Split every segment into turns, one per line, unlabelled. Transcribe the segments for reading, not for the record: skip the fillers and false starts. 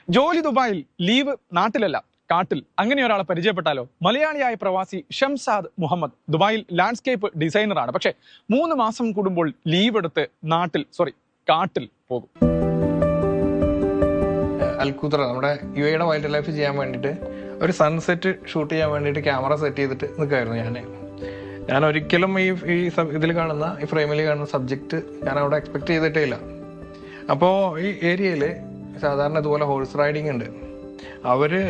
ജോലി ദുബായിൽ, ലീവ് നാട്ടിലല്ല കാട്ടിൽ. അങ്ങനെ ഒരാളെ പരിചയപ്പെട്ടാലോ? മലയാളിയായ പ്രവാസി ഷംസാദ് മുഹമ്മദ് ദുബായിൽ ലാൻഡ്സ്കേപ്പ് ഡിസൈനറാണ്. പക്ഷെ 3 മാസം കൂടുമ്പോൾ ലീവ് എടുത്ത് കാട്ടിൽ പോകും.
അൽഖുദ്ര നമ്മുടെ UAE വൈൽഡ് ലൈഫ് ചെയ്യാൻ വേണ്ടിയിട്ട് ഒരു സൺസെറ്റ് ഷൂട്ട് ചെയ്യാൻ വേണ്ടിയിട്ട് ക്യാമറ സെറ്റ് ചെയ്തിട്ട് നിൽക്കുമായിരുന്നു ഞാൻ ഒരിക്കലും ഈ ഇതിൽ കാണുന്ന ഈ ഫ്രെയിമിൽ കാണുന്ന സബ്ജക്റ്റ് ഞാൻ അവിടെ എക്സ്പെക്ട് ചെയ്തിട്ടേ ഇല്ല. അപ്പോൾ ഈ ഏരിയയിൽ സാധാരണ ഇതുപോലെ ഹോഴ്സ് റൈഡിങ് ഉണ്ട്. അവര്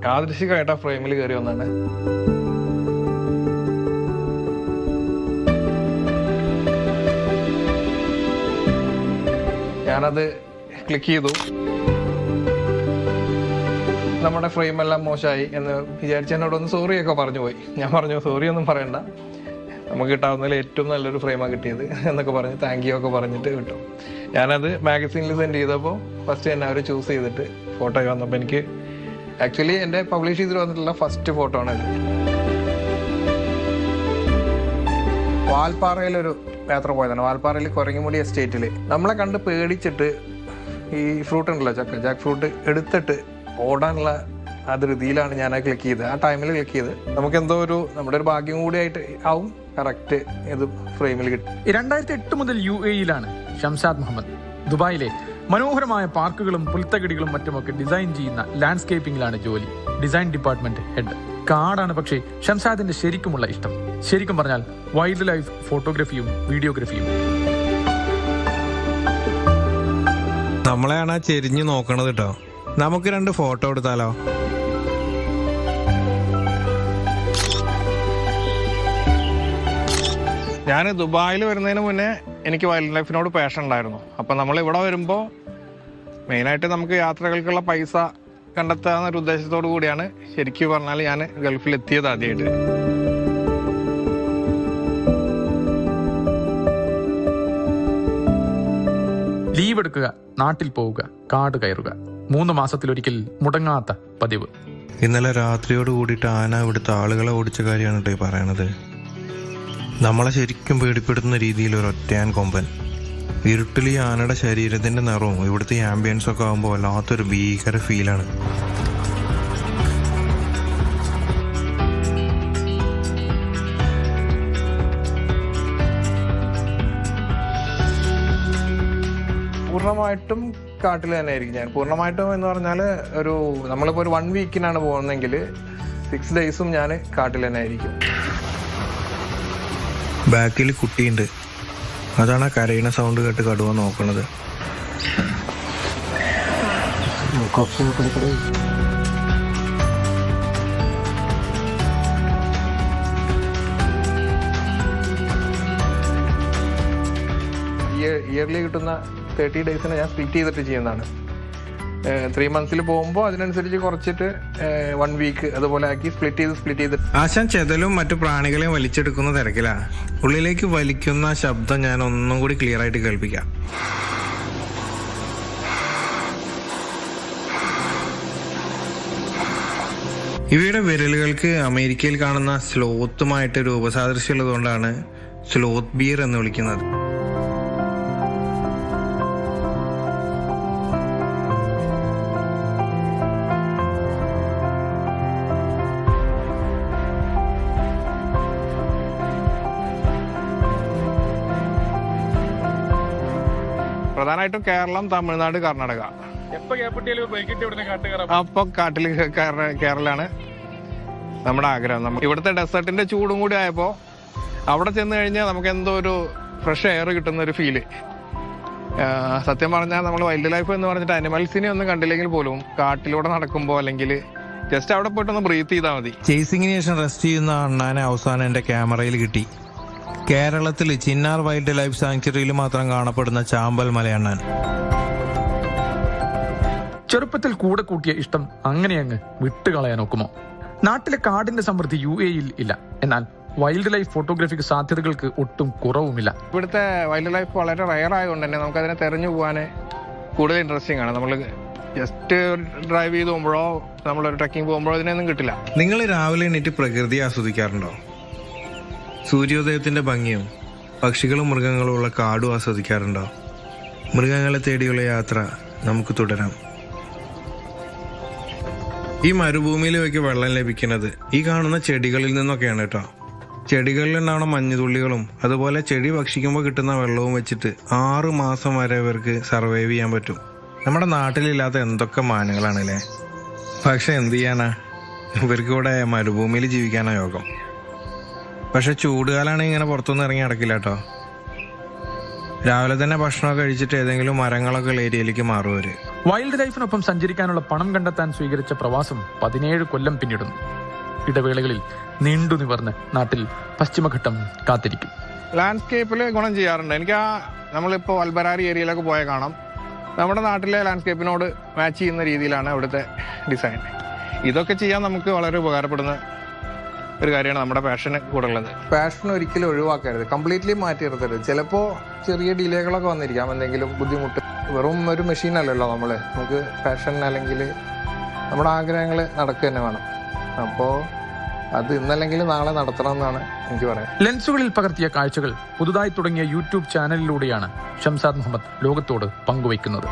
യാദൃശികമായിട്ട് ആ ഫ്രെയിമിൽ കയറി വന്നാണ്. ഞാനത് ക്ലിക്ക് ചെയ്തു. നമ്മുടെ ഫ്രെയിം എല്ലാം മോശമായി എന്ന് വിചാരിച്ച് എന്നോടൊന്ന് സോറിയൊക്കെ പറഞ്ഞു പോയി. ഞാൻ പറഞ്ഞു സോറി ഒന്നും പറയണ്ട, നമുക്ക് കിട്ടാവുന്നതിൽ ഏറ്റവും നല്ലൊരു ഫ്രെയിമാണ് കിട്ടിയത് എന്നൊക്കെ പറഞ്ഞ് താങ്ക് യു ഒക്കെ പറഞ്ഞിട്ട് വിട്ടു. ഞാനത് മാഗസീനിൽ സെൻഡ് ചെയ്തപ്പോൾ ഫസ്റ്റ് തന്നെ അവർ ചൂസ് ചെയ്തിട്ട് ഫോട്ടോ വന്നപ്പോൾ എനിക്ക് ആക്ച്വലി എൻ്റെ പബ്ലിഷ് ചെയ്തിട്ട് വന്നിട്ടുള്ള ഫസ്റ്റ് ഫോട്ടോ ആണിത്. വാൽപ്പാറയിലൊരു യാത്ര പോയതാണ്. വാൽപ്പാറയിൽ കുരങ്ങിമുടി എസ്റ്റേറ്റിൽ നമ്മളെ കണ്ട് പേടിച്ചിട്ട് ഈ ഫ്രൂട്ട് ഉണ്ടല്ലോ, ജാക്ക് ഫ്രൂട്ട് എടുത്തിട്ട് ഓടാനുള്ള ആ ധൃതിയിലാണ് ഞാൻ ക്ലിക്ക് ചെയ്തത്. ആ ടൈമിൽ ക്ലിക്ക് ചെയ്ത് നമുക്കെന്തോ നമ്മുടെ ഒരു ഭാഗ്യം കൂടിയായിട്ട് ആവും കറക്റ്റ് ഇത് ഫ്രെയിമിൽ കിട്ടും.
2008 മുതൽ UAE-യിലാണ് ഷംസാദ് മുഹമ്മദ്. ദുബായിലെ മനോഹരമായ പാർക്കുകളും പുൽത്തകിടികളും മറ്റുമൊക്കെ ഡിസൈൻ ചെയ്യുന്ന ലാൻഡ്സ്കേപ്പിംഗിലാണ് ജോലി. Design department head. കാടാണ് പക്ഷേ ഷംസാദിന്റെ ശരിക്കുമുള്ള ഇഷ്ടം. ശരിക്കും പറഞ്ഞാൽ വൈൽഡ് ലൈഫ് ഫോട്ടോഗ്രാഫിയും വീഡിയോഗ്രാഫിയും.
നമ്മളെയാണ് ചെരിഞ്ഞു നോക്കണത് കേട്ടോ. നമുക്ക് 2 ഫോട്ടോ എടുത്താലോ?
ഞാൻ ദുബായിൽ വരുന്നതിന് മുന്നേ എനിക്ക് വൈൽഡ് ലൈഫിനോട് പാഷൻ ഉണ്ടായിരുന്നു. അപ്പം നമ്മൾ ഇവിടെ വരുമ്പോൾ മെയിനായിട്ട് നമുക്ക് യാത്രകൾക്കുള്ള പൈസ കണ്ടെത്താന്നൊരു ഉദ്ദേശത്തോടു കൂടിയാണ് ശരിക്കും പറഞ്ഞാൽ ഞാൻ ഗൾഫിൽ എത്തിയത് ആദ്യമായിട്ട്.
ലീവ് എടുക്കുക, നാട്ടിൽ പോവുക, കാട് കയറുക. 3 മാസത്തിലൊരിക്കൽ മുടങ്ങാത്ത പതിവ്.
ഇന്നലെ രാത്രിയോട് കൂടിയിട്ട് ആന ഇവിടുത്തെ ആളുകളെ ഓടിച്ച കാര്യമാണ് കേട്ടോ പറയണത്. നമ്മളെ ശരിക്കും പേടിപ്പെടുത്തുന്ന രീതിയിൽ ഒരു ഒറ്റയാൻ കൊമ്പൻ. ഇരുട്ടിൽ ഈ ആനയുടെ ശരീരത്തിന്റെ നിറവും ഇവിടുത്തെ ആംബിയൻസും ഒക്കെ ആകുമ്പോൾ വല്ലാത്തൊരു ഭീകര ഫീലാണ്.
പൂർണ്ണമായിട്ടും കാട്ടിൽ തന്നെ ആയിരിക്കും ഞാൻ. പൂർണ്ണമായിട്ടും എന്ന് പറഞ്ഞാൽ നമ്മളിപ്പോൾ ഒരു 1 വീക്കിനാണ് പോകുന്നതെങ്കിൽ 6 ഡേയ്സും ഞാൻ കാട്ടിൽ തന്നെ ആയിരിക്കും.
ബാക്കിൽ കുട്ടിയുണ്ട്. അതാണ് ആ കരയുന്ന സൗണ്ട് കേട്ട് കടുവ നോക്കണത്.
ഇയർലി കിട്ടുന്ന 30 ഡേയ്സിനെ ഞാൻ സ്പ്ലിറ്റ് ചെയ്തിട്ട് ചെയ്യുന്നതാണ്. 3 മന്ത്സിൽ പോകുമ്പോൾ അതിനനുസരിച്ച് കുറച്ചിട്ട് 1 വീക്ക് അതുപോലെ ആക്കി സ്പ്ലിറ്റ് ചെയ്ത്.
ആശാൻ ചെതലും മറ്റു പ്രാണികളെയും വലിച്ചെടുക്കുന്ന തിരക്കിലാണ്. ഉള്ളിലേക്ക് വലിക്കുന്ന ശബ്ദം ഞാൻ ഒന്നും കൂടി ക്ലിയർ ആയിട്ട് കേൾപ്പിക്കാം. ഇവയുടെ വിരലുകൾക്ക് അമേരിക്കയിൽ കാണുന്ന സ്ലോത്തുമായിട്ട് രൂപസാദൃശ്യമുള്ളതുകൊണ്ടാണ് സ്ലോത്ത് ബിയർ എന്ന് വിളിക്കുന്നത്.
പ്രധാനമായിട്ടും കേരളം, തമിഴ്നാട്, കർണാടക. അപ്പൊ കാട്ടിൽ കേരളമാണ് നമ്മുടെ ആഗ്രഹം. ഇവിടുത്തെ ഡെസേർട്ടിന്റെ ചൂടും കൂടി ആയപ്പോ അവിടെ ചെന്ന് കഴിഞ്ഞാൽ നമുക്ക് എന്തോ ഒരു ഫ്രഷ് എയർ കിട്ടുന്ന ഒരു ഫീല്. സത്യം പറഞ്ഞാൽ നമ്മൾ വൈൽഡ് ലൈഫ് എന്ന് പറഞ്ഞിട്ട് അനിമൽസിനെ ഒന്നും കണ്ടില്ലെങ്കിൽ പോലും കാട്ടിലൂടെ നടക്കുമ്പോൾ അല്ലെങ്കിൽ ജസ്റ്റ് അവിടെ പോയിട്ടൊന്ന് ബ്രീത്ത് ചെയ്താൽ മതി.
ചേസിങ്ങിന് ശേഷം റെസ്റ്റ് ചെയ്യുന്ന അണ്ണാനെ അവസാനം എന്റെ ക്യാമറയിൽ കിട്ടി. കേരളത്തിൽ ചിന്നാർ വൈൽഡ് ലൈഫ് സാങ്ച്വറിയിൽ മാത്രം കാണപ്പെടുന്ന ചാമ്പൽ മലയണ്ണാൻ.
ചെറുപ്പത്തിൽ കൂടെ കൂട്ടിയ ഇഷ്ടം അങ്ങ് വിട്ടുകളയാൻ ഒക്കുമോ? നാട്ടിലെ കാടിന്റെ സമൃദ്ധി UAE-യിൽ ഇല്ല. എന്നാൽ വൈൽഡ് ലൈഫ് ഫോട്ടോഗ്രാഫിക്ക് സാധ്യതകൾക്ക് ഒട്ടും കുറവുമില്ല.
ഇവിടുത്തെ വൈൽഡ് ലൈഫ് വളരെ റയർ ആയതുകൊണ്ട് തന്നെ നമുക്കതിനെ തെരഞ്ഞു പോകാൻ കൂടുതൽ ഇൻട്രസ്റ്റിംഗ് ആണ്. നമ്മൾ ജസ്റ്റ് ഡ്രൈവ് ചെയ്ത് പോകുമ്പോഴോ നമ്മളൊരു ട്രക്കിംഗ് പോകുമ്പോഴോ ഇതിനൊന്നും കിട്ടില്ല.
നിങ്ങൾ രാവിലെ എണീറ്റ് പ്രകൃതി ആസ്വദിക്കാറുണ്ടോ? സൂര്യോദയത്തിന്റെ ഭംഗിയും പക്ഷികളും മൃഗങ്ങളും ഉള്ള കാടും ആസ്വദിക്കാറുണ്ടോ? മൃഗങ്ങളെ തേടിയുള്ള യാത്ര നമുക്ക് തുടരാം. ഈ മരുഭൂമിയിൽ ഇവയ്ക്ക് വെള്ളം ലഭിക്കുന്നത് ഈ കാണുന്ന ചെടികളിൽ നിന്നൊക്കെയാണ് കേട്ടോ. ചെടികളിൽ ഉണ്ടാവുന്ന മഞ്ഞുതുള്ളികളും അതുപോലെ ചെടി ഭക്ഷിക്കുമ്പോൾ കിട്ടുന്ന വെള്ളവും വെച്ചിട്ട് 6 മാസം വരെ ഇവർക്ക് സർവൈവ് ചെയ്യാൻ പറ്റും. നമ്മുടെ നാട്ടിലില്ലാത്ത എന്തൊക്കെ മാനുകളാണല്ലേ. പക്ഷെ എന്ത് ചെയ്യാനാ, ഇവർക്ക് ഇവിടെ മരുഭൂമിയിൽ ജീവിക്കാനാ യോഗം. പക്ഷെ ചൂടുകാലാണെങ്കിൽ ഇങ്ങനെ പുറത്തൊന്നും ഇറങ്ങി നടക്കില്ല കേട്ടോ. രാവിലെ തന്നെ ഭക്ഷണമൊക്കെ കഴിച്ചിട്ട് ഏതെങ്കിലും മരങ്ങളൊക്കെ ഉള്ള ഏരിയയിലേക്ക് മാറും അവര്.
വൈൽഡ് ലൈഫിനൊപ്പം സഞ്ചരിക്കാനുള്ള പണം കണ്ടെത്താൻ സ്വീകരിച്ച പ്രവാസം 17 കൊല്ലം പിന്നിടുന്നു. ഇടവേളകളിൽ നീണ്ടു നിവർന്ന് നാട്ടിൽ പശ്ചിമഘട്ടം കാത്തിരിക്കും.
ലാൻഡ്സ്കേപ്പിൽ ഗുണം ചെയ്യാറുണ്ട്. എനിക്ക് നമ്മളിപ്പോൾ അൽബരാരി ഏരിയയിലൊക്കെ പോയാൽ കാണാം, നമ്മുടെ നാട്ടിലെ ലാൻഡ്സ്കേപ്പിനോട് മാച്ച് ചെയ്യുന്ന രീതിയിലാണ് ഇവിടുത്തെ ഡിസൈൻ. ഇതൊക്കെ ചെയ്യാൻ നമുക്ക് വളരെ ഉപകാരപ്പെടുന്ന ഒരു കാര്യമാണ് നമ്മുടെ പാഷന് കൂടെ ഉള്ളത്. പാഷൻ ഒരിക്കലും ഒഴിവാക്കരുത്, കംപ്ലീറ്റ്ലി മാറ്റി നിർത്തരുത്. ചിലപ്പോൾ ചെറിയ ഡിലേകളൊക്കെ വന്നിരിക്കാം, എന്തെങ്കിലും ബുദ്ധിമുട്ട്. വെറും ഒരു മെഷീൻ അല്ലല്ലോ നമ്മൾ. നമുക്ക് പാഷൻ അല്ലെങ്കിൽ നമ്മുടെ ആഗ്രഹങ്ങൾ നടക്കുക തന്നെ വേണം. അപ്പോൾ അത് ഇന്നല്ലെങ്കിൽ നാളെ നടത്തണം എന്നാണ് എനിക്ക് പറയാം.
ലെൻസുകളിൽ പകർത്തിയ കാഴ്ചകൾ പുതുതായി തുടങ്ങിയ യൂട്യൂബ് ചാനലിലൂടെയാണ് ഷംസാദ് മുഹമ്മദ് ലോകത്തോട് പങ്കുവയ്ക്കുന്നത്.